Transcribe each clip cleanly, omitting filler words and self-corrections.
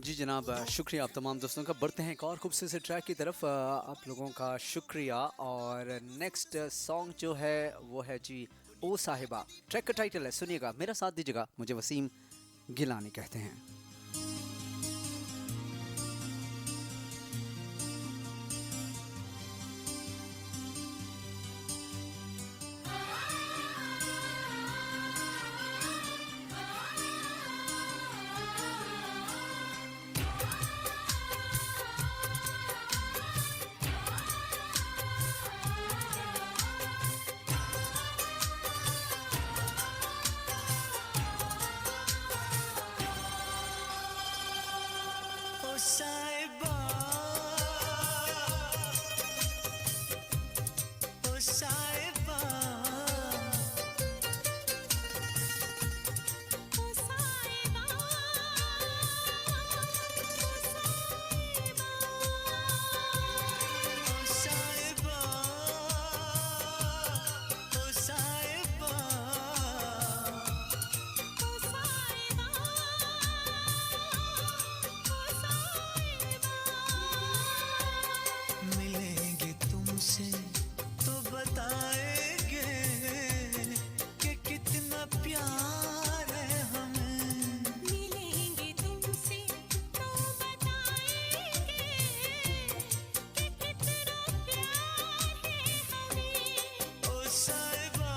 जी जनाब, शुक्रिया आप तमाम दोस्तों का। बढ़ते हैं एक और खूबसूरत से ट्रैक की तरफ। आप लोगों का शुक्रिया। और नेक्स्ट सॉन्ग जो है वो है जी ओ साहिबा। ट्रैक का टाइटल है, सुनिएगा, मेरा साथ दीजिएगा। मुझे वसीम गिलानी कहते हैं। ओ साहिबा, ओ साहिबा, ओ साहिबा, ओ साहिबा, ओ साहिबा, ओ साहिबा, मिलेंगे तुमसे तो बताएंगे कि कितना प्यार है हमें। मिलेंगे तुमसे तो बताएंगे कि कितना प्यार है हमें। ओ साहिबा,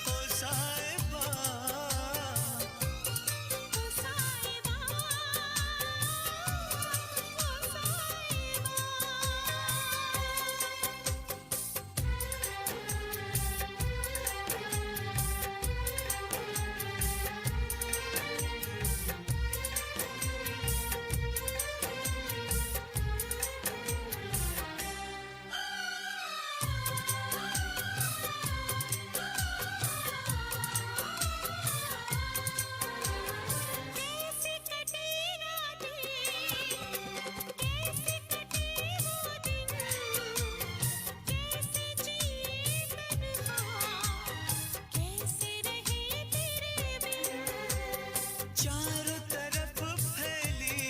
ओ साहिबा, ओ साहिबा, कैसे कटे रातें, कैसे कटे वो दिन, कैसे जिए तन्हा, कैसे रहे तेरे बिन। चारों तरफ फैली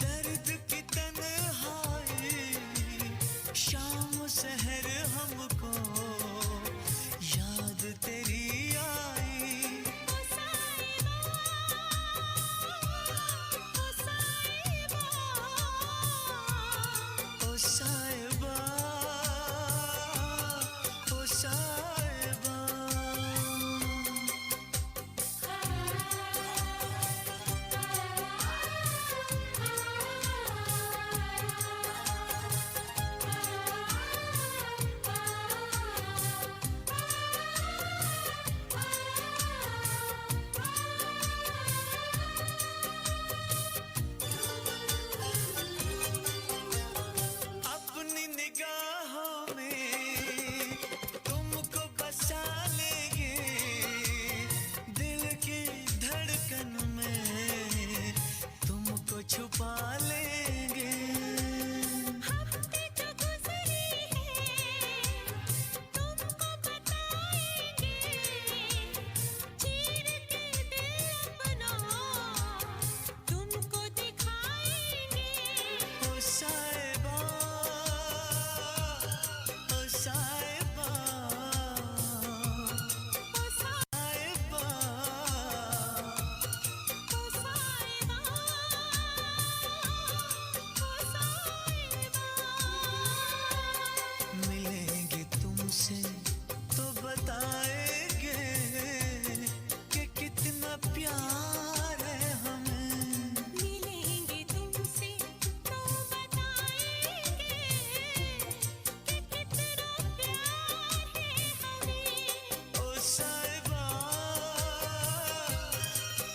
दर्द की तन्हाई, शाम सहर हमको याद तेरी आई। ओ साहिबा, ओ साहिबा, ओ साहिबा, ओ साहिबा। अपनी निगाहों में तुमको बसा लेंगे, दिल की धड़कन में तुमको छुपा लेंगे। हफ्ते जो गुजरे हैं तुमको बताएंगे, चीर के दिल अपना तुमको दिखाएंगे। ओ साहिबा, ओ साहिबा, ओ साहिबा, ओ साहिबा, ओ साहिबा। मिलेंगे तुमसे तो बताएंगे कि कितना प्यार है हमें। मिलेंगे तुमसे तो बताएंगे कि कितना प्यार है हमें। ओ साहिबा,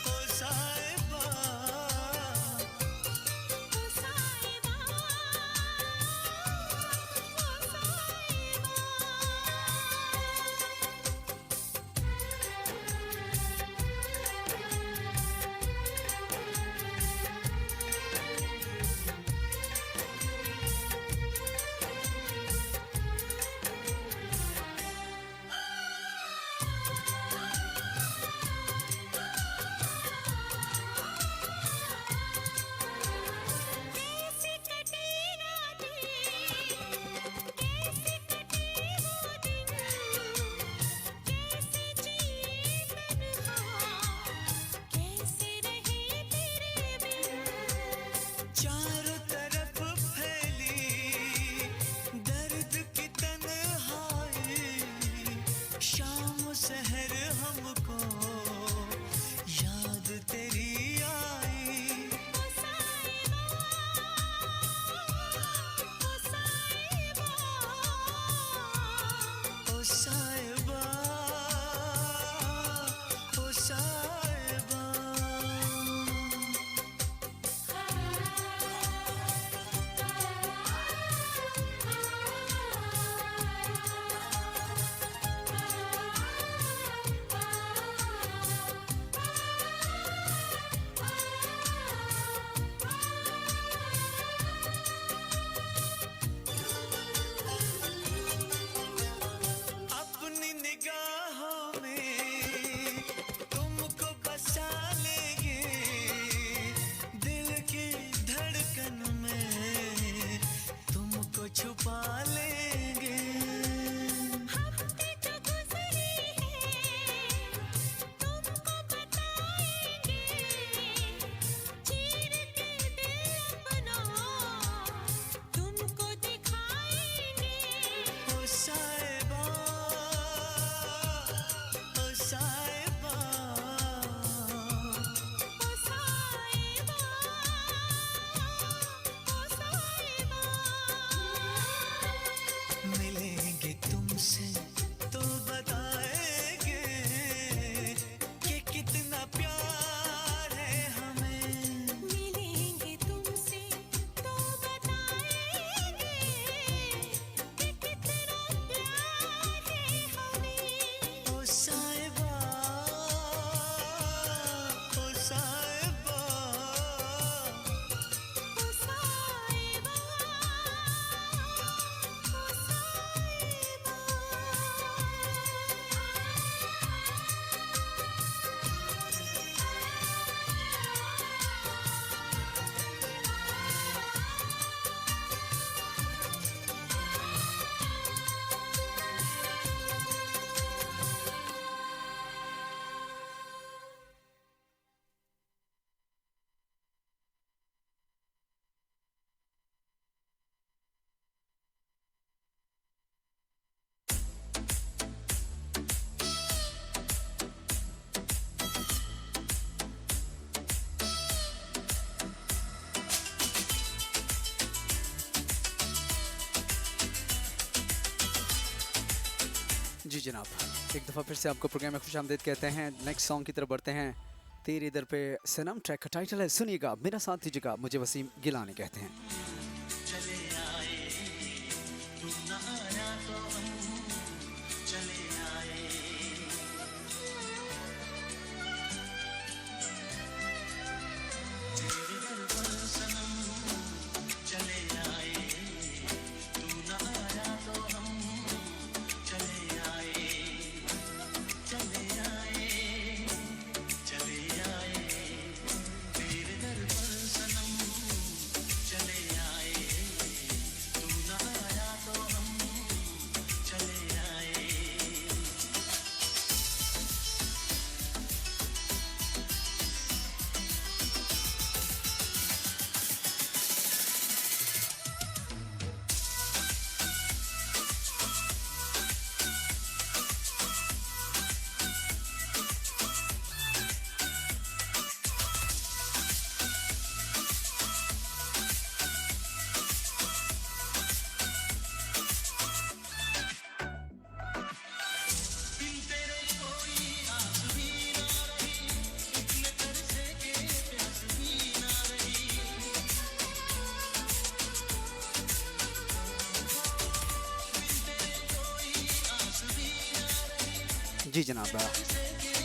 ओ साहिबा, ओ साहिबा, ओ साहिबा। जी जनाब, एक दफ़ा फिर से आपको प्रोग्राम में खुशामदीद कहते हैं। नेक्स्ट सॉन्ग की तरफ बढ़ते हैं। तेरे दर पे सनम ट्रैक का टाइटल है, सुनिएगा, मेरा साथ दीजिएगा। मुझे वसीम गिलानी कहते हैं। चले आए, तू ना आया तो हम चले आए। तेरे दर पर सनम चले आए, तू ना आया तो हम चले आए। चले आए, चले आए, तेरे दर पर सनम चले आए, तू ना आया तो हम चले आए। बिन तेरे कोई आस भी ना रही, इतने तरसे के प्यास भी ना रही। बिन तेरे कोई आस भी ना रही, जी जनाब,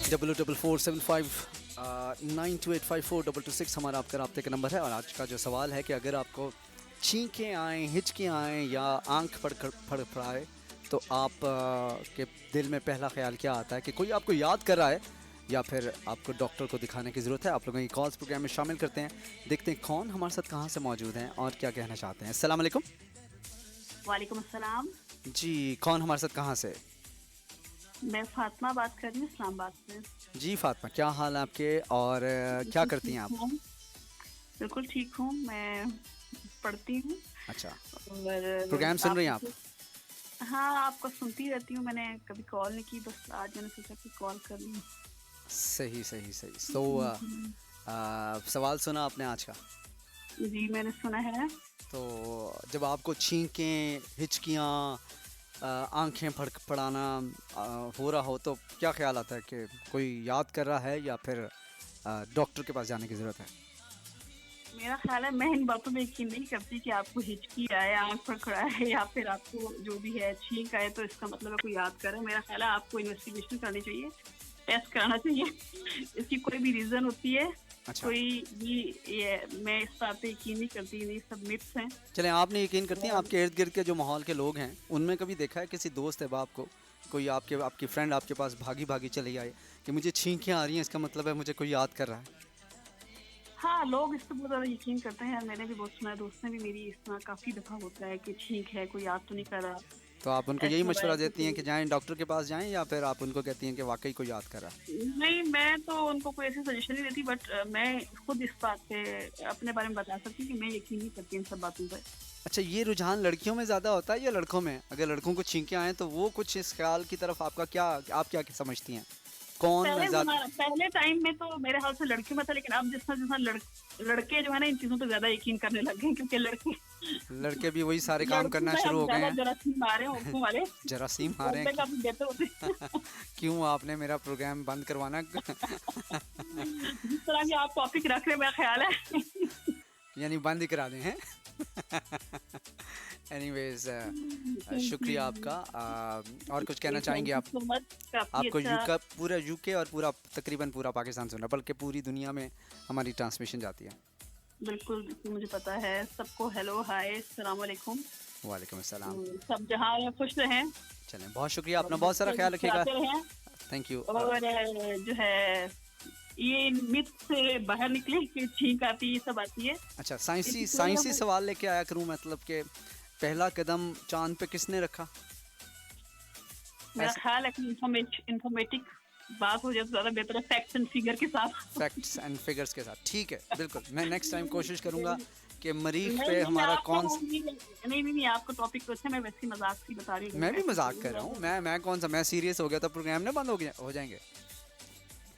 44475928542226 हमारा आपका राब्ते का नंबर है। और आज का जो सवाल है कि अगर आपको छींकें आएँ, हिचकें आएँ या आंख फड़फड़ाए तो आप के दिल में पहला ख्याल क्या आता है? कि कोई आपको याद कर रहा है या फिर आपको डॉक्टर को दिखाने की ज़रूरत है? आप लोगों की कॉल्स प्रोग्राम में शामिल करते हैं। देखते हैं कौन हमारे साथ कहाँ से मौजूद हैं और क्या कहना चाहते हैं। अस्सलाम वालेकुम। वालेकुम अस्सलाम। जी, कौन हमारे साथ कहाँ से? मैं फातिमा बात कर रही हूँ इस्लामाबाद से। जी फातिमा, क्या हाल है आपके और क्या करती हैं आप? हूँ, बिल्कुल ठीक हूँ। मैं पढ़ती हूँ अच्छा, और प्रोग्राम सुन रही हैं आप? हाँ, आपको सुनती रहती हूँ। मैंने कभी कॉल नहीं की, बस आज मैंने सोचा कि कॉल कर लूँ। सही सही सही। तो सवाल सुना आपने आज का? जी मैंने सुना है। तो जब आपको छींकें, हिचकियाँ, आंखें फड़फड़ाना हो रहा हो तो क्या ख्याल आता है? कि कोई याद कर रहा है या फिर डॉक्टर के पास जाने की ज़रूरत है? मेरा ख्याल है मैं इन बातों में यकीन नहीं करती कि आपको हिचकी आए, आँख फड़फड़ाए या फिर आपको जो भी है छींक आए तो इसका मतलब है कोई याद करे। मेरा ख्याल है आपको इन्वेस्टिगेशन करनी चाहिए, टेस्ट कराना चाहिए। इसकी कोई भी रीज़न होती है, अच्छा, कोई भी ये मैं इस बात पे यकीन नहीं करती, ये सब मिथ्स हैं। चलें, आप नहीं यकीन करती हैं? आपके इर्द गिर्द के जो माहौल के लोग हैं उनमें कभी देखा है किसी दोस्त है आपको, कोई आपकी फ्रेंड आपके पास भागी भागी चली आई कि मुझे छींकें आ रही हैं, इसका मतलब है मुझे कोई याद कर रहा है? हाँ, लोग इस पे बहुत ज़्यादा यकीन करते हैं। मैंने भी बहुत सुना है, दोस्त ने भी मेरी इस तरह काफ़ी दफ़ा होता है कि ठीक है, कोई याद तो नहीं कर रहा। तो आप उनको यही ऐसा हुआ मशवरा है देती हैं कि कि जाएं डॉक्टर के पास जाएं, या फिर आप उनको कहती हैं कि वाकई कोई याद कर रहा है? नहीं, मैं तो उनको कोई ऐसी सजेशन नहीं देती, बट मैं खुद इस बात पे अपने बारे में बता सकती हूँ कि मैं यकीन नहीं करती इन सब बातों पे। अच्छा, ये रुझान लड़कियों में ज़्यादा होता है या लड़कों में? अगर लड़कों को छींकें आएँ तो वो कुछ इस ख्याल की तरफ आपका क्या, आप क्या समझती हैं? कौन ज़्यादा? पहले टाइम में तो मेरे ख्याल से लड़कियों में था, लेकिन अब जिस तरह जिस तरह लड़के जो है ना इन चीज़ों पे ज़्यादा यकीन करने लग गए हैं, क्योंकि लड़के भी वही सारे काम लड़कों करना में शुरू हम हो गए ज़्यादा हैं। जरासीम आ रहे हैं, उनको वाले जरासीम आ रहे उनपे हैं। काफ़ी बेहतर होते हैं। क्यों आपने मेरा प्रोग्राम बंद करवाना? जिस तरह के आप टॉपिक रख रहे हैं, मेरा ख्याल है यानी बंद ही करा दें हैं? एनीवेज, शुक्रिया आपका। और कुछ कहना चाहेंगे आप? आपको यूका पूरा यूके और पूरा तकरीबन पूरा पाकिस्तान सुन रहा, बल्कि पूरी दुनिया में हमारी ट्रांसमिशन जाती है। बिल्कुल बिल्कुल, मुझे पता है। सबको हेलो, हाय, अस्सलाम वालेकुम। वालेकुम अस्सलाम। सब जहाँ रहें, खुश रहें। चलें, बहुत शुक्रिया, अपना बहुत सारा ख्याल रखिएगा। मुस्कुराते रहें। Thank you. और जो है ये मिथ से बाहर निकले कि छींक आती है, ये सब आती है। अच्छा, साइंसी इसकी साइंसी कोई- सवाल लेके आया करूं, मतलब कि पहला कदम चांद पे किसने रखा? मेरा ऐसा- ख्याल है कि इंफॉर्मेटिक बात हो जाए तो ज़्यादा बेहतर है, फैक्ट्स एंड फिगर के साथ। फैक्ट्स एंड फिगर्स के साथ, ठीक है, बिल्कुल। मैं नेक्स्ट टाइम कोशिश करूंगा कि मरीख नहीं, पे नहीं, हमारा आपका कौन। वो नहीं, आपका टॉपिक तो अच्छा है, मैं वैसे ही मजाक सी बता रही हूँ। मैं भी मजाक कर रहा हूँ। मैं कौन सा, मैं सीरियस हो गया तो प्रोग्राम ना बंद हो जाएंगे।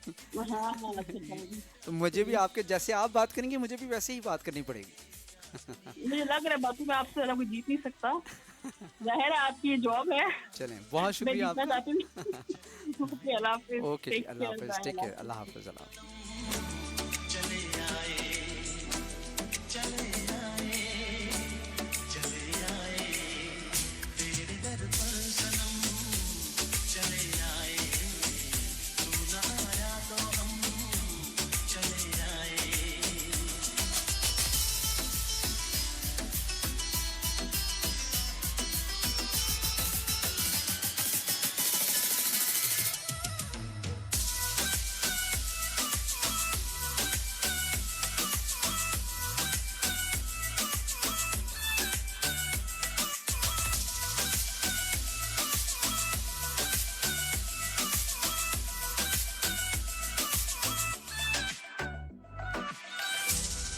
हाँ, अच्छा। तो मुझे भी आपके जैसे आप बात करेंगे, मुझे भी वैसे ही बात करनी पड़ेगी। मुझे लग रहा है बातों में आपसे ज़्यादा कोई जीत नहीं सकता। जाहिर है आपकी ये जॉब है। चलें, बहुत मैं शुक्रिया जीतना आपका। चाहती हूँ। ओके, अल्लाह हाफिज। ओके जी, टेक अल्लाह केयर, हाफ़िज़, बाय, टेक अल्लाह केयर, हाफिज। अल्लाह हाफ़िज़, अल्लाह हाफ़िज़। चले आए, चले आए, चले आए तेरे दर पर सनम, चले आए तू न आया तो हम चले आए।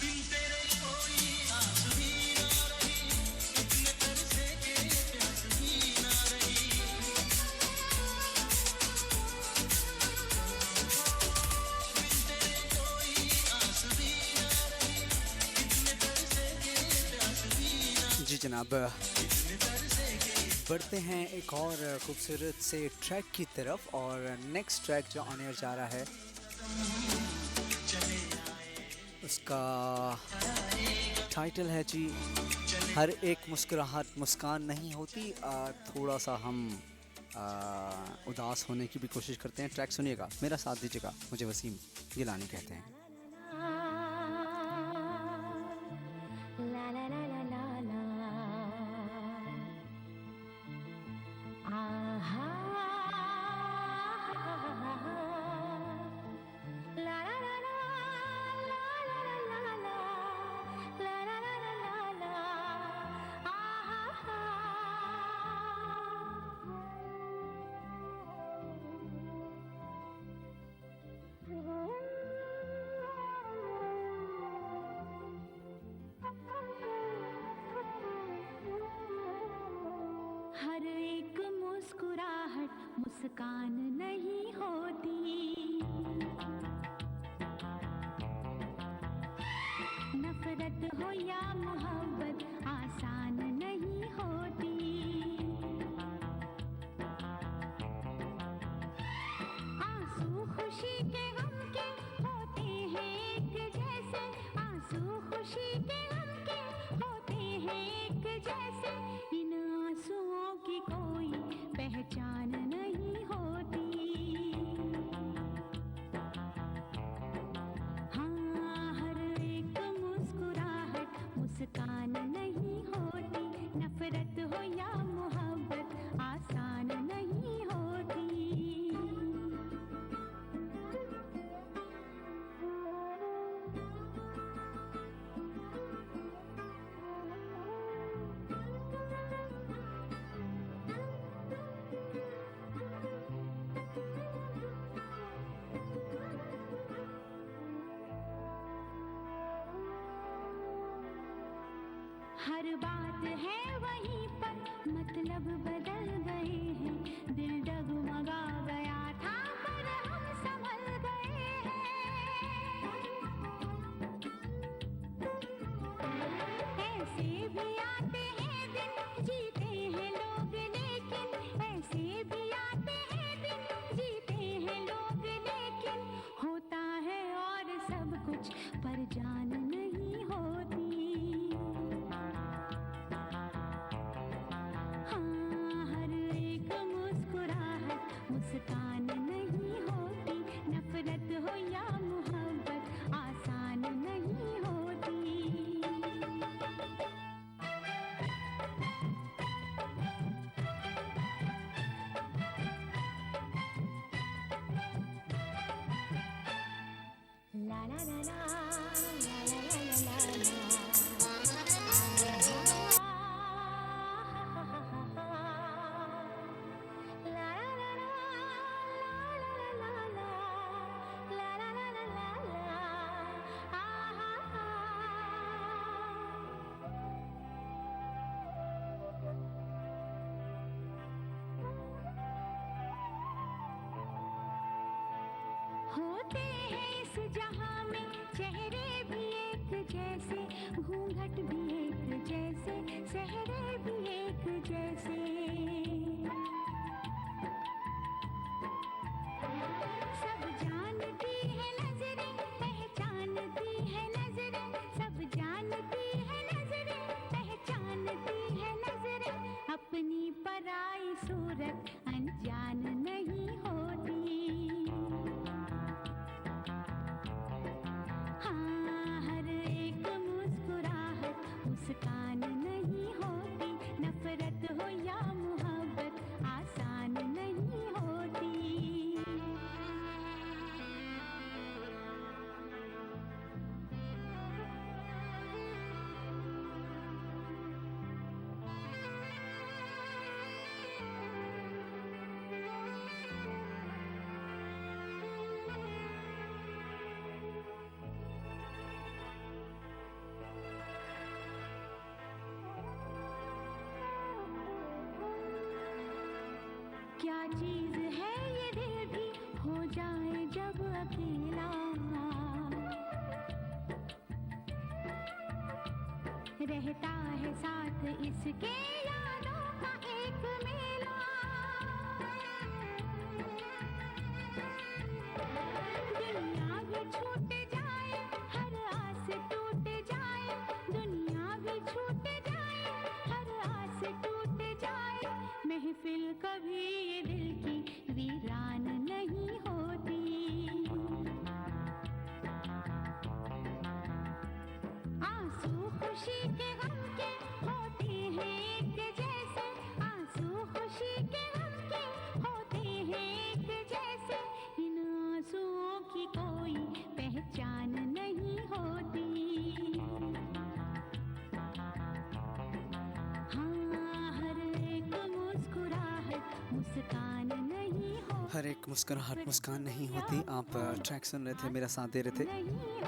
बिन तेरे कोई आस भी ना रही, इतने तरसे के प्यास भी ना रही। बिन तेरे कोई आस भी ना रही, इतने तरसे के प्यास भी ना, जी जनाब, इतने तरसे के। बढ़ते हैं एक और खूबसूरत से ट्रैक की तरफ। और नेक्स्ट ट्रैक जो ऑन एयर जा रहा है उसका टाइटल है जी हर एक मुस्कुराहट मुस्कान नहीं होती। थोड़ा सा हम उदास होने की भी कोशिश करते हैं। ट्रैक सुनिएगा, मेरा साथ दीजिएगा। मुझे वसीम गिलानी कहते हैं। La la la la la la. Aha. La la la la la la la la la. La la la la la la. Aha. हर एक मुस्कुराहट मुस्कान नहीं होती, नफरत हो या मोहब्बत आसान नहीं होती। आंसू खुशी के गम के होते हैं एक जैसे, आंसू खुशी के गम के होते हैं एक जैसे। इन आंसुओं की कोई पहचान नहीं होती। हाँ, हर एक मुस्कुराहट मुस्कान नहीं होती, नफरत हो या मोहब्बत आसान नहीं होती। हर बात है वहीं पर, मतलब बदल गए हैं। दिल डगमगा गया था पर हम संभल गए हैं। ऐसे भी आते हैं दिन, जीते हैं लोग लेकिन, ऐसे भी आते हैं दिन, जीते हैं लोग लेकिन। होता है और सब कुछ पर जान नहीं होती। हाँ, हर एक मुस्कुराहट मुस्कान नहीं होती, नफरत हो या मोहब्बत आसान नहीं होती। La la la la, la la la la la la. होते हैं इस जहां में चेहरे भी एक जैसे, घूंघट भी एक जैसे, सेहरे भी एक जैसे। क्या चीज है ये दिल भी हो जाए जब अकेला, रहता है साथ इसके यादों का एक मेला। दुनिया भी छूट जाए, हर आस टूट जाए, दुनिया भी छूट जाए, हर आस टूट जाए, महफिल कभी ये दिल की वीरान नहीं होती। आंसू खुशी के गम के होते हैं एक जैसे, आंसू खुशी के गम के होते हैं एक जैसे, इन आंसुओं की कोई पहचान नहीं होती। हाँ, हर एक मुस्कुराहट मुस्कान नहीं होती। हर एक मुस्कुराहट मुस्कान नहीं होती। आप ट्रैक सुन रहे थे, मेरा साथ दे रहे थे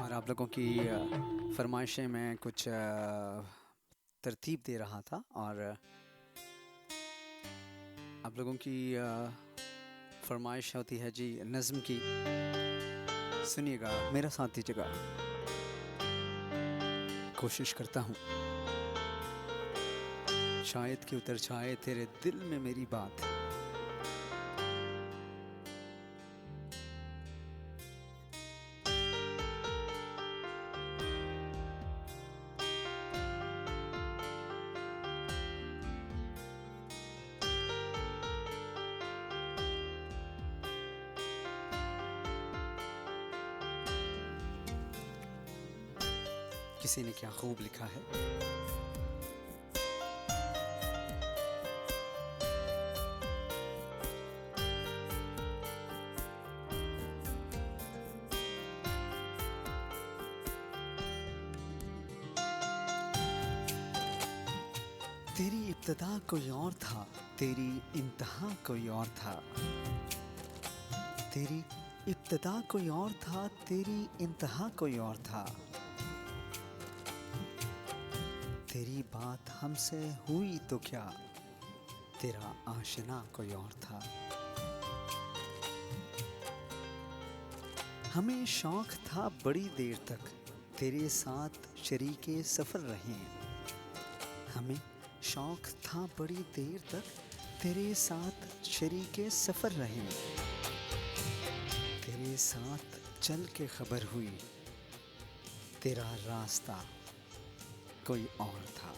और आप लोगों की फरमाइशें में कुछ तरतीब दे रहा था और आप लोगों की फरमाइश होती है जी नज़्म की। सुनिएगा, मेरा साथ दीजिएगा, कोशिश करता हूँ शायद कि उतर जाए तेरे दिल में मेरी बात। किसी ने क्या खूब लिखा है। तेरी इब्तिदा कोई और था, तेरी इंतहा कोई और था। तेरी इब्तिदा कोई और था, तेरी इंतहा कोई और था। तेरी बात हमसे हुई तो क्या, तेरा आशिना कोई और था। हमें शौक था बड़ी देर तक तेरे साथ शरीके सफ़र रहें। हमें शौक था बड़ी देर तक तेरे साथ शरीके सफ़र रहें। तेरे साथ चल के खबर हुई, तेरा रास्ता कोई और था।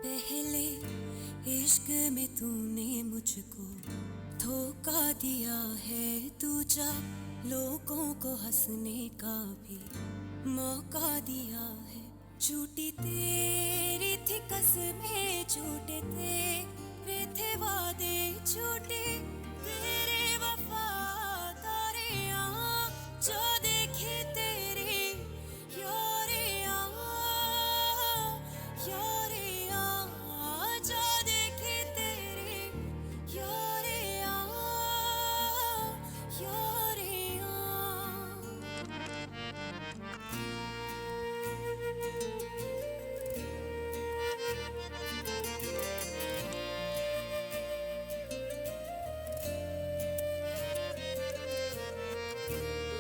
पहले इश्क में तूने मुझको धोखा दिया है, तू जा लोगों को हंसने का भी मौका दिया है। झूठी तेरी थी कसमें, झूठे तेरे थे वादे, झूठे तेरे वफादारे आँख जो देखे तेरे यारे जो देखे तेरे यारे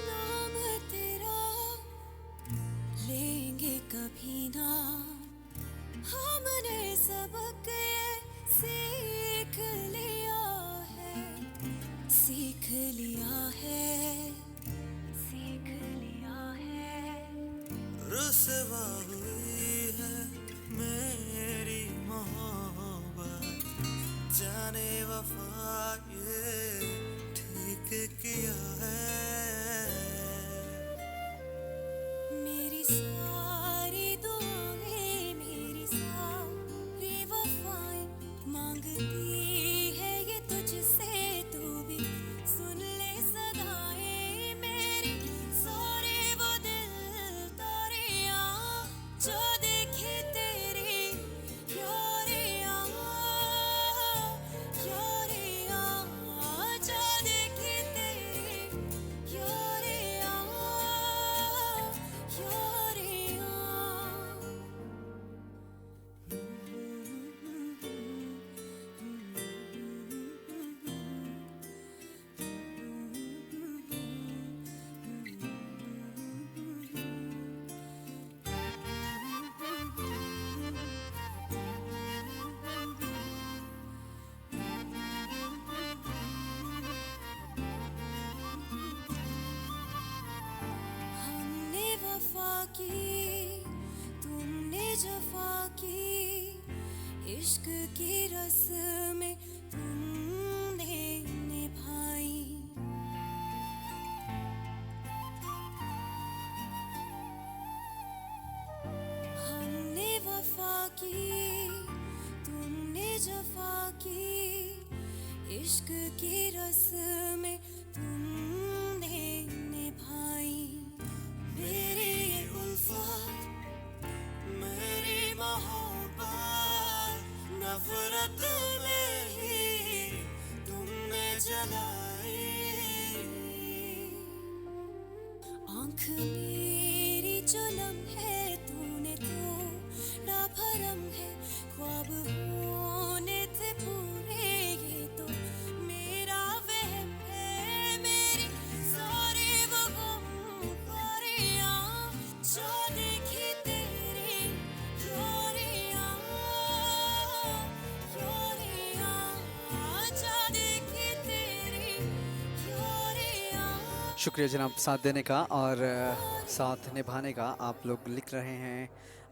नाम तेरा लेंगे कभी ना, हमने सबक ये सीख लिया है, सीख लिया है, सीख लिया है। रुसवा हुई है मेरी मोहब्बत, जाने वफा ये ठीक किया है। मेरी सारी दुआएं, मेरी सारी वफाएं मांगती है ये तुझसे, तू भी सुन की, तुमने जफा की, इश्क की रस्में तुमने निभाई। हमने वफा की, तुमने जफा की, इश्क की रस्में तुमने निभाई। मेरी ये उल्फत, मेरी मोहब्बत, नफरत में ही तुमने जलाई। आँख मेरी जो नम है, तूने तोड़ा भरम है। ख्वाब होने थे पूरे, ये तो मेरा वहम है। मेरी सारी वो गम जो देखी तेरी योरियां, जो देखी तेरी योरियां। शुक्रिया जनाब साथ देने का और साथ निभाने का। आप लोग लिख रहे हैं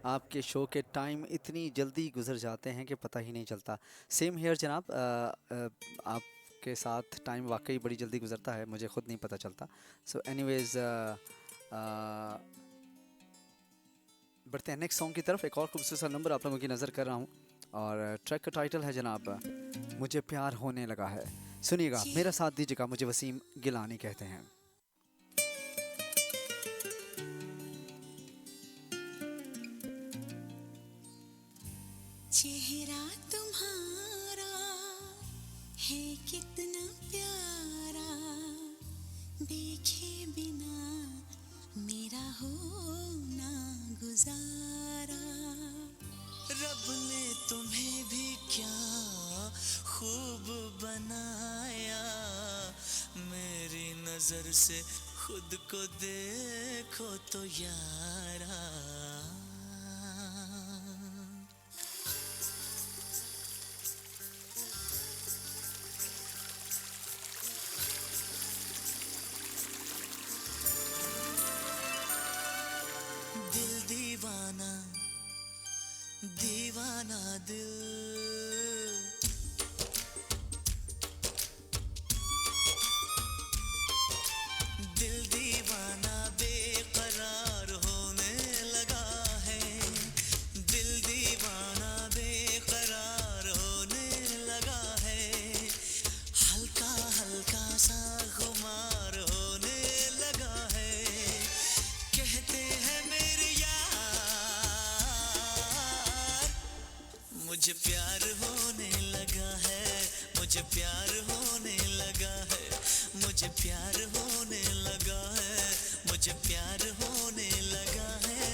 आपके शो के टाइम इतनी जल्दी गुजर जाते हैं कि पता ही नहीं चलता। सेम हेयर जनाब, आपके साथ टाइम वाकई बड़ी जल्दी गुजरता है, मुझे ख़ुद नहीं पता चलता। सो एनीवेज़ बढ़ते हैं नेक्स्ट सॉन्ग की तरफ। एक और खूबसूरत सा नंबर आप लोगों की नज़र कर रहा हूँ और ट्रैक का टाइटल है जनाब मुझे प्यार होने लगा है। सुनिएगा, मेरा साथ दीजिएगा, मुझे वसीम गिलानी कहते हैं। चेहरा तुम्हारा है कितना प्यारा, देखे बिना मेरा होना गुजारा। रब ने तुम्हें भी क्या खूब बनाया, मेरी नजर से खुद को देखो तो यारा। दिल दीवाना, दीवाना दिल, दिल दीवाना बेकरार होने लगा है। दिल दीवाना बेकरार होने लगा है। हल्का हल्का सा खुमार होने लगा है। कहते हैं मेरे यार मुझे प्यार होने लगा है, मुझे प्यार होने लगा है, मुझे प्यार होने लगा है, मुझे प्यार होने लगा है।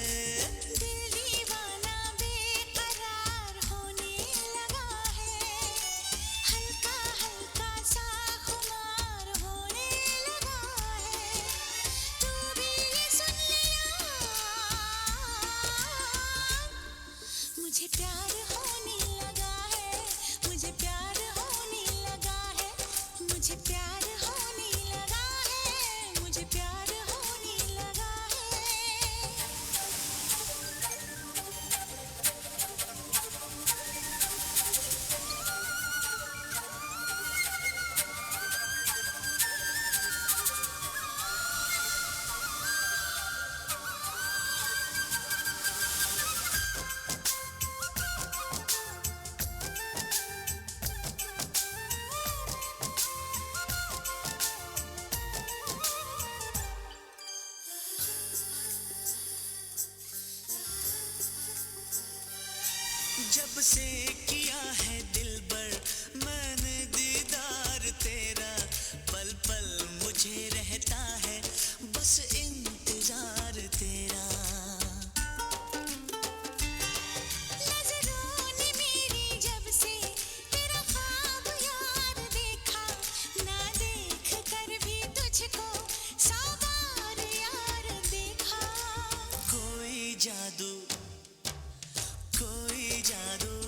दिल दीवाना बेकरार होने लगा है। हल्का हल्का सा खुमार होने लगा है। तू भी ये सुन लिया, मुझे प्यार होने लगा है, मुझे प्यार होने लगा है, मुझे प्यार होने लगा है, मुझे प्यार होने लगा है। जब से किया है दिलबर मैंने दीदार तेरा, पल पल मुझे रहता है बस इंतजार तेरा। नजरों ने मेरी जब से तेरा ख्वाब यार देखा, ना देख कर भी तुझको 100 बार यार देखा। कोई जादू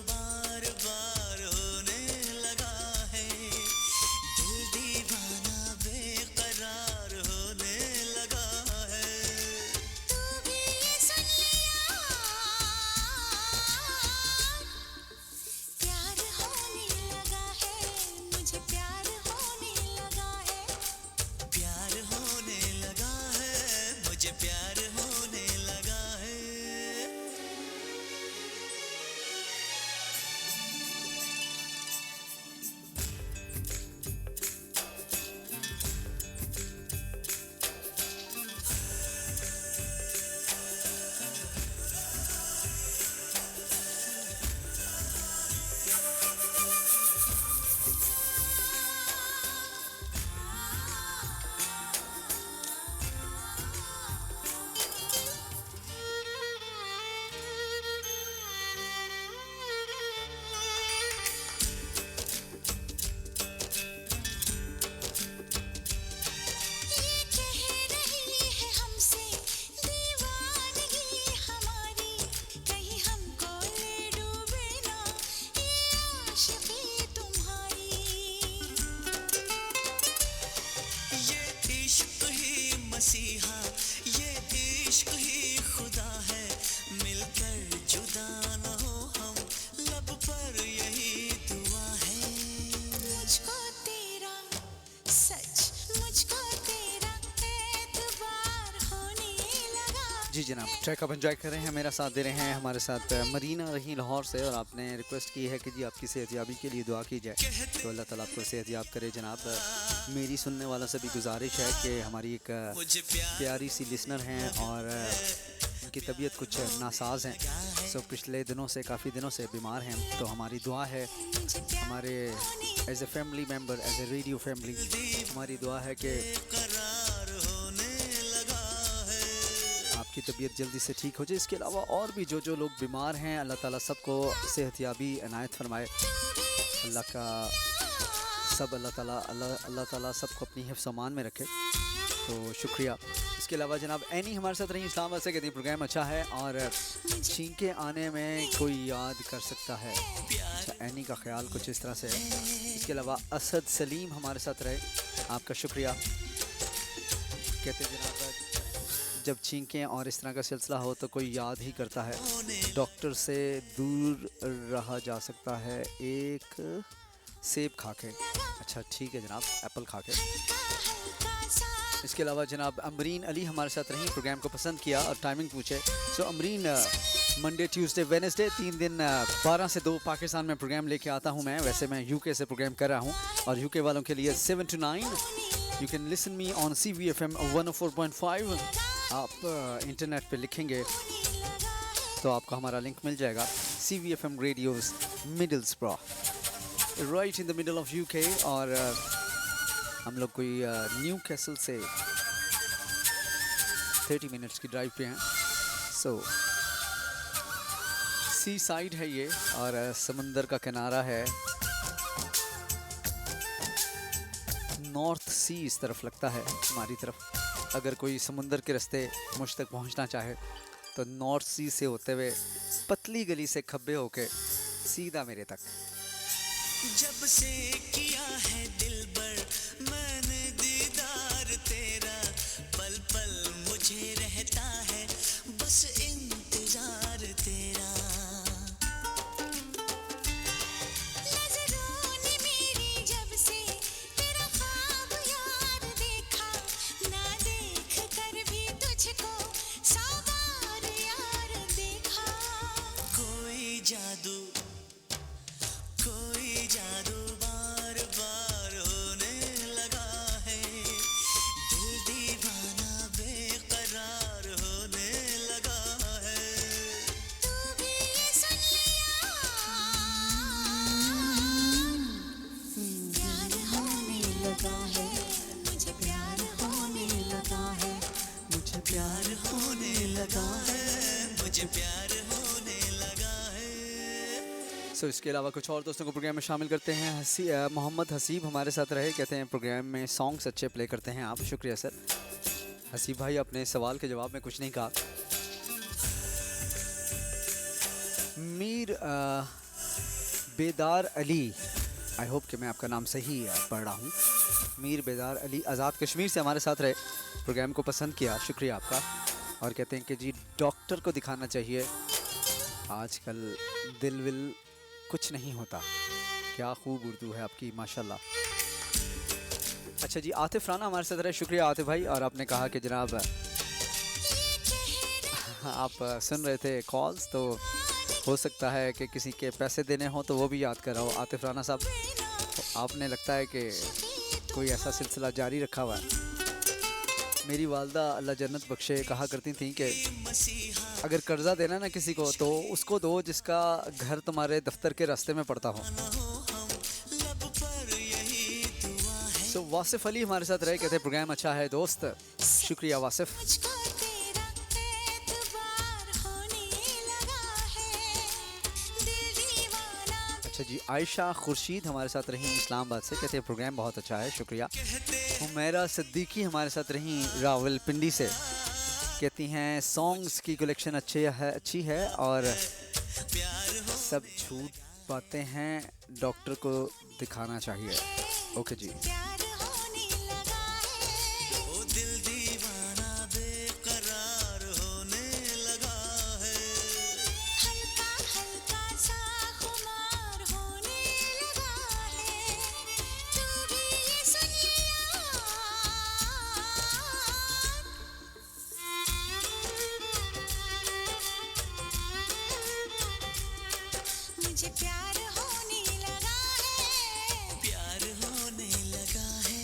बार बार होने लगा जी जनाब, ट्रैक आप एंजॉय कर रहे हैं, मेरा साथ दे रहे हैं। हमारे साथ मरीना रही लाहौर से, और आपने रिक्वेस्ट की है कि जी आपकी सेहतयाबी के लिए दुआ की जाए, तो अल्लाह ताला आपको सेहतयाब करे जनाब। मेरी सुनने वालों से भी गुजारिश है कि हमारी एक प्यारी सी लिसनर हैं और उनकी तबीयत कुछ नासाज हैं, सो पिछले दिनों से काफ़ी दिनों से बीमार हैं, तो हमारी दुआ है, हमारे as a family member, as a radio family, हमारी दुआ है कि आपकी तबीयत जल्दी से ठीक हो जाए। इसके अलावा और भी जो लोग बीमार हैं, अल्लाह ताला सबको सेहतयाबी इनायत फरमाए। अल्लाह का सब अल्लाह ताला सबको अपनी हिफ्ज़ अमान में रखे, तो शुक्रिया। इसके अलावा जनाब एनी हमारे साथ रही इस्लामाबाद से, कहती प्रोग्राम अच्छा है और छींके आने में कोई याद कर सकता है। अच्छा, एनी का ख्याल कुछ इस तरह से है। इसके अलावा असद सलीम हमारे साथ रहे, आपका शुक्रिया। कहते जनाब जब छींकें और इस तरह का सिलसिला हो तो कोई याद ही करता है, डॉक्टर से दूर रहा जा सकता है एक सेब खा के। अच्छा ठीक है जनाब, एप्पल खा के। इसके अलावा जनाब अमरीन अली हमारे साथ रही, प्रोग्राम को पसंद किया और टाइमिंग पूछे। सो अमरीन, मंडे ट्यूसडे वेडनेसडे 3 दिन 12 से 2 पाकिस्तान में प्रोग्राम लेके आता हूँ मैं। वैसे मैं यूके से प्रोग्राम कर रहा हूँ और यूके वालों के लिए 7 to 9 you can listen me on CVFM 104.5। आप इंटरनेट पे लिखेंगे तो आपको हमारा लिंक मिल जाएगा। CVFM radios Middlesbrough, right in the middle of UK। और हम लोग कोई न्यू कैसल से 30 मिनट्स की ड्राइव पे हैं। सो सी साइड है ये और समंदर का किनारा है, नॉर्थ सी इस तरफ लगता है हमारी तरफ। अगर कोई समुंदर के रास्ते मुझ तक पहुंचना चाहे तो नॉर्थ सी से होते हुए पतली गली से खब्बे होके सीधा मेरे तक। जब से किया है दिल बर मैंने दीदार तेरा, पल पल मुझे रहता है बस इंतजार तेरा। नजरों ने मेरी जब से तेरा ख्वाब यार देखा, ना देख कर भी तुझको 100 बार यार देखा। कोई जादू बार बार होने लगा है, दिल दीवाना बेकरार होने लगा है। तू भी ये सुन लिया, प्यार होने लगा है, मुझे प्यार होने लगा है, मुझे प्यार होने लगा है, मुझे प्यार होने लगा है। सो इसके अलावा कुछ और दोस्तों को प्रोग्राम में शामिल करते हैं। मोहम्मद हसीब हमारे साथ रहे, कहते हैं प्रोग्राम में सॉन्ग्स अच्छे प्ले करते हैं आप। शुक्रिया सर। हसीब भाई अपने सवाल के जवाब में कुछ नहीं कहा। मीर बेदार अली, आई होप कि मैं आपका नाम सही पढ़ रहा हूँ। मीर बेदार अली आज़ाद कश्मीर से हमारे साथ रहे, प्रोग्राम को पसंद किया, शुक्रिया आपका। और कहते हैं कि जी डॉक्टर को दिखाना चाहिए, आजकल दिल विल कुछ नहीं होता। क्या खूब उर्दू है आपकी, माशाल्लाह। अच्छा जी आतिफ राना हमारे साथ रहे, शुक्रिया आतिफ भाई। और आपने कहा कि जनाब आप सुन रहे थे कॉल्स, तो हो सकता है कि किसी के पैसे देने हो तो वो भी याद कर रहा हो। आतिफ राना साहब, तो आपने लगता है कि कोई ऐसा सिलसिला जारी रखा हुआ है। मेरी वालदा अल्लाह जन्नत बख्शे कहा करती थी कि अगर कर्जा देना ना किसी को तो उसको दो जिसका घर तुम्हारे दफ्तर के रास्ते में पड़ता हो। सो वासिफ अली हमारे साथ रहे, कहते प्रोग्राम अच्छा है दोस्त, शुक्रिया वासिफ। मुझको तेरा एतबार होने लगा है, दिल दीवाना। अच्छा जी आयशा खुर्शीद हमारे साथ रही इस्लामाबाद से, कहते हैं प्रोग्राम बहुत अच्छा है, शुक्रिया। हुमैरा सिद्दीकी हमारे साथ रही रावलपिंडी से, कहती हैं सॉन्ग्स की कलेक्शन अच्छी है और सब झूठ बातें हैं, डॉक्टर को दिखाना चाहिए। ओके जी। प्यार होने लगा है, ओ दिल दीवाना बेकरार होने लगा है। हल्का हल्का सा खुमार होने लगा है, तू भी ये सुन लिया। मुझे प्यार होने लगा है प्यार होने लगा है।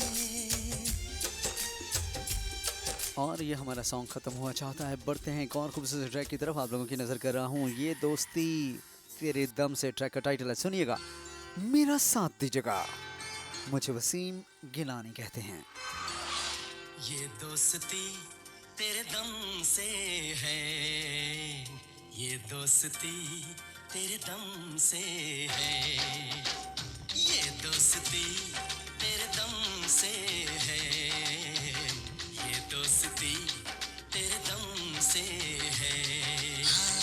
और ये हमारा सॉन्ग खत्म हुआ चाहता है। बढ़ते हैं एक और खूबसूरत ट्रैक की तरफ। आप लोगों की नज़र कर रहा हूँ ये दोस्ती तेरे दम से ट्रैक का टाइटल है, सुनिएगा। मेरा साथ दीजिएगा, मुझे वसीम गिलानी कहते हैं। ये दोस्ती तेरे दम से है, ये दोस्ती तेरे दम से है, ये दोस्ती तेरे दम से है, ये दोस्ती तेरे दम से है। हाँ,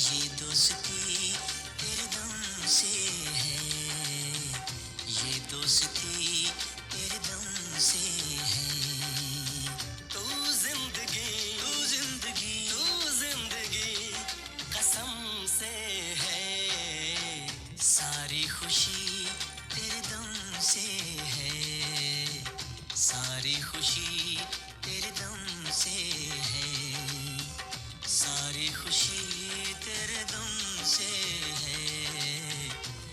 ये दोस्ती तेरे दम से है, ये दोस्ती तेरे दम से है। तू जिंदगी तू जिंदगी तू जिंदगी कसम से है, सारी खुशी तेरे दम से है, सारी खुशी तेरे दम से है, सारी खुशी तेरे दम से है,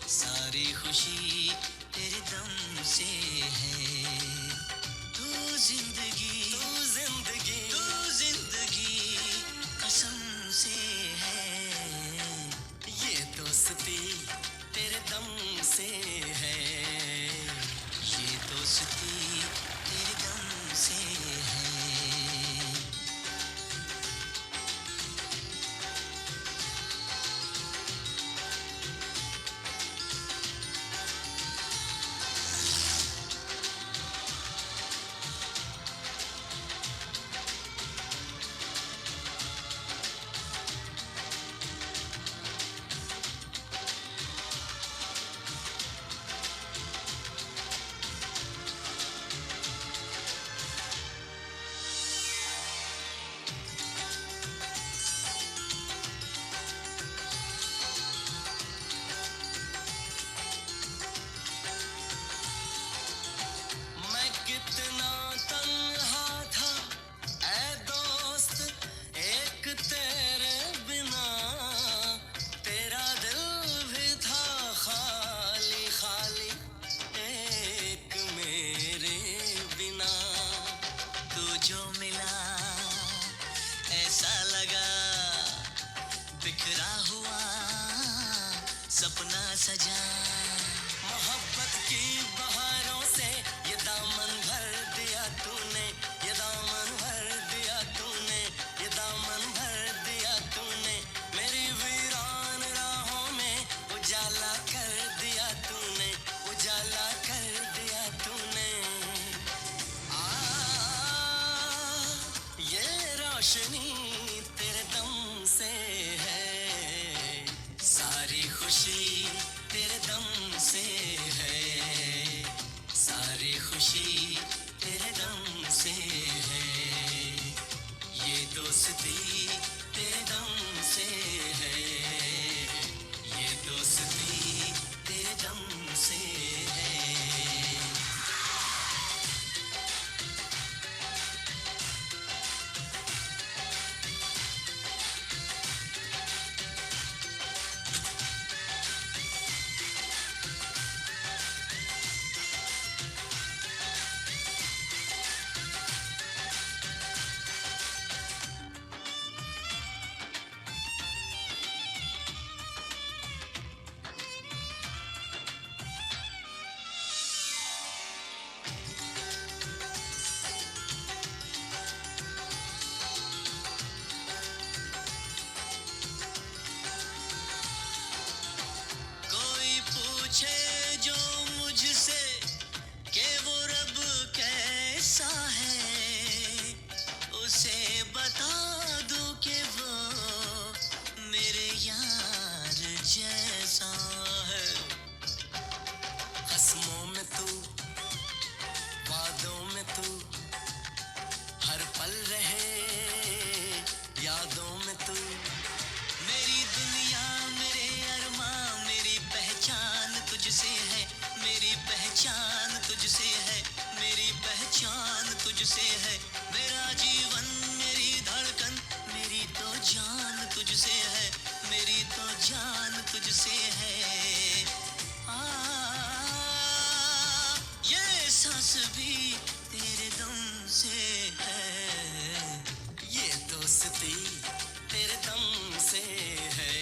सारी खुशी तेरे दम से है। तू जिंदगी तू जिंदगी तू जिंदगी कसम से है, ये दोस्ती तेरे दम से है, ये दोस्ती तेरे दम से है। मैं कितना तन्हा था ऐ दोस्त एक तेरे बिना, तेरा दिल भी था खाली खाली एक मेरे बिना। तू जो मिला ऐसा लगा बिखरा हुआ सपना सजा, मोहब्बत की बहारों से ये दामन भर दिया तूने, ये दामन भर दिया तूने, ये दामन भर दिया तूने, मेरी वीरान राहों में उजाला कर दिया तूने, उजाला कर दिया तूने। आ ये रोशनी तेरे दम से है, सारी खुशी तेरे दम से है, सारी खुशी तेरे दम से है, ये दोस्ती तेरे दम से है, ये दोस्ती तेरे दम से है। कोई पूछे जो मुझसे कि वो रब कैसा है, उसे बता दूं कि वो मेरे यार जैसा है। कसमों में तू, वादों में तू, हर पल रहे यादों में तू, मेरी दुनिया मेरे अरमां, मेरी पहचान तुझसे है, मेरी पहचान तुझसे है, मेरी पहचान तुझसे है, मेरा जीवन मेरी धड़कन, मेरी तो जान तुझसे है, मेरी तो जान तुझसे है। सांस भी तेरे दम से है, ये दोस्ती तेरे दम से है,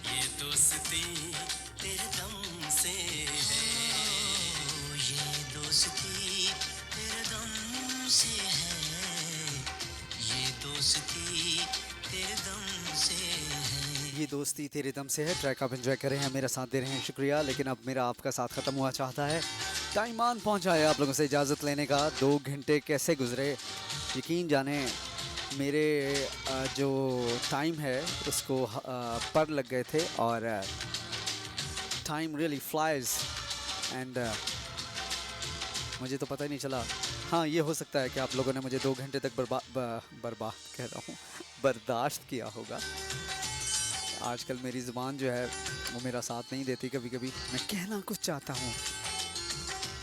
ये दोस्ती तेरे दम से है, ये दोस्ती तेरे दम से है, ये दोस्ती तेरे दम से है। ये दोस्ती तेरे दम से है ट्रैक आप एंजॉय कर रहे हैं, मेरा साथ दे रहे हैं, शुक्रिया। लेकिन अब मेरा आपका साथ ख़त्म हुआ चाहता है, टाइम आन पहुंचा है आप लोगों से इजाज़त लेने का। 2 घंटे कैसे गुजरे यकीन जाने, मेरे जो टाइम है उसको पर लग गए थे और टाइम रियली फ्लाइज एंड मुझे तो पता ही नहीं चला। हाँ, ये हो सकता है कि आप लोगों ने मुझे 2 घंटे तक बर्बाद कह रहा हूँ, बर्दाश्त किया होगा। आजकल मेरी ज़ुबान जो है वो मेरा साथ नहीं देती, कभी कभी मैं कहना कुछ चाहता हूँ,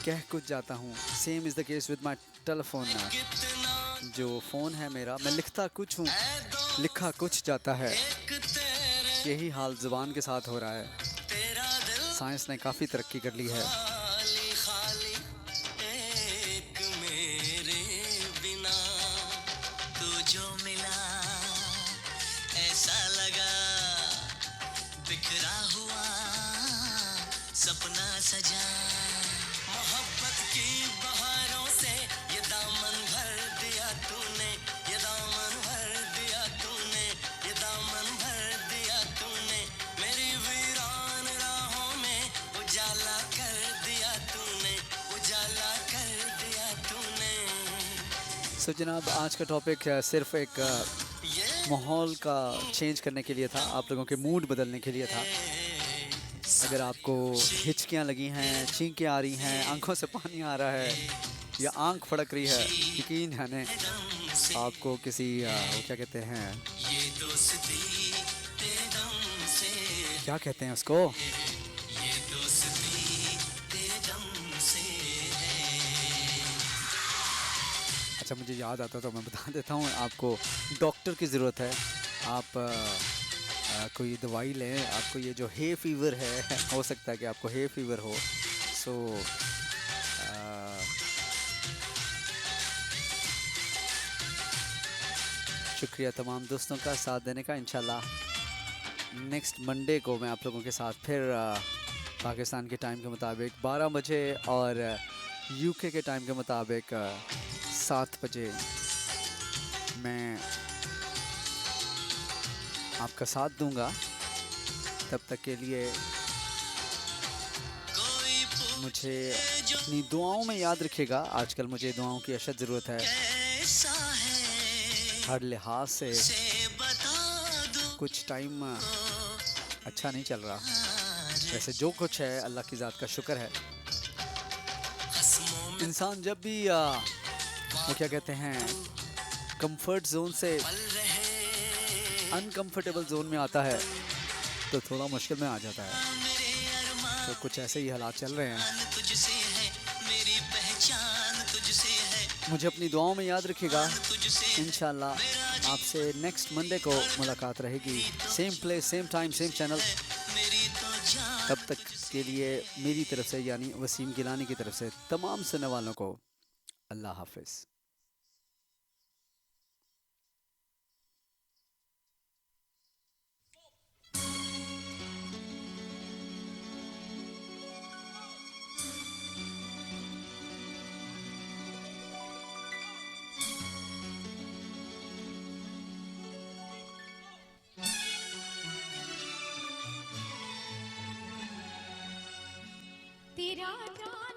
कह कुछ जाता हूँ। Same is the case with my telephone. जो फ़ोन है मेरा, मैं लिखता कुछ हूँ, लिखा कुछ जाता है। यही हाल ज़ुबान के साथ हो रहा है। साइंस ने काफ़ी तरक्की कर ली है। खाली खाली एक मेरे बिना, तू जो मिला ऐसा लगा, बिखरा हुआ सपना सजा, मोहब्बत की बहारों से ये दामन भर दिया तूने, ये दामन भर दिया तूने, ये दामन भर दिया तूने, मेरी वीरान राहों में उजाला कर दिया तूने, उजाला कर दिया तूने। सो जनाब, आज का टॉपिक सिर्फ एक माहौल का चेंज करने के लिए था, आप लोगों के मूड बदलने के लिए था। अगर आपको हिचकियाँ लगी हैं, छींकें आ रही हैं, आंखों से पानी आ रहा है या आंख फड़क रही है, यकीन जाने आपको किसी वो क्या कहते हैं, ये दोस्ती तेरे दम से, क्या कहते हैं उसको, ये दोस्ती तेरे दम से है। अच्छा मुझे याद आता तो मैं बता देता हूँ आपको। डॉक्टर की ज़रूरत है, आप कोई दवाई लें। आपको ये जो हे फीवर है, हो सकता है कि आपको हे फीवर हो। सो शुक्रिया तमाम दोस्तों का साथ देने का। इंशाल्लाह नेक्स्ट मंडे को मैं आप लोगों के साथ फिर पाकिस्तान के टाइम के मुताबिक 12 बजे और यूके के टाइम के मुताबिक 7 बजे मैं आपका साथ दूंगा। तब तक के लिए मुझे अपनी दुआओं में याद रखिएगा। आजकल मुझे दुआओं की अशद ज़रूरत है, कैसा है हर लिहाज से बता दूं, कुछ टाइम अच्छा नहीं चल रहा। वैसे जो कुछ है अल्लाह की ज़ात का शुक्र है। खस्मों में इंसान जब भी वो क्या कहते हैं, कंफर्ट जोन से पल रहे, अनकंफर्टेबल जोन में आता है तो थोड़ा मुश्किल में आ जाता है। मेरे अरमान तो कुछ ऐसे ही हालात चल रहे हैं। तुझसे है, मेरी पहचान तुझसे है, मुझे अपनी दुआओं में याद रखिएगा। तुझसे इंशाल्लाह आपसे नेक्स्ट मंडे को मुलाकात रहेगी, same place same time same channel. मेरी तो जान। तब तक के लिए मेरी तरफ से यानी वसीम गिलानी की तरफ से तमाम सुनने वालों को अल्लाह हाफिज़। तेरा नाम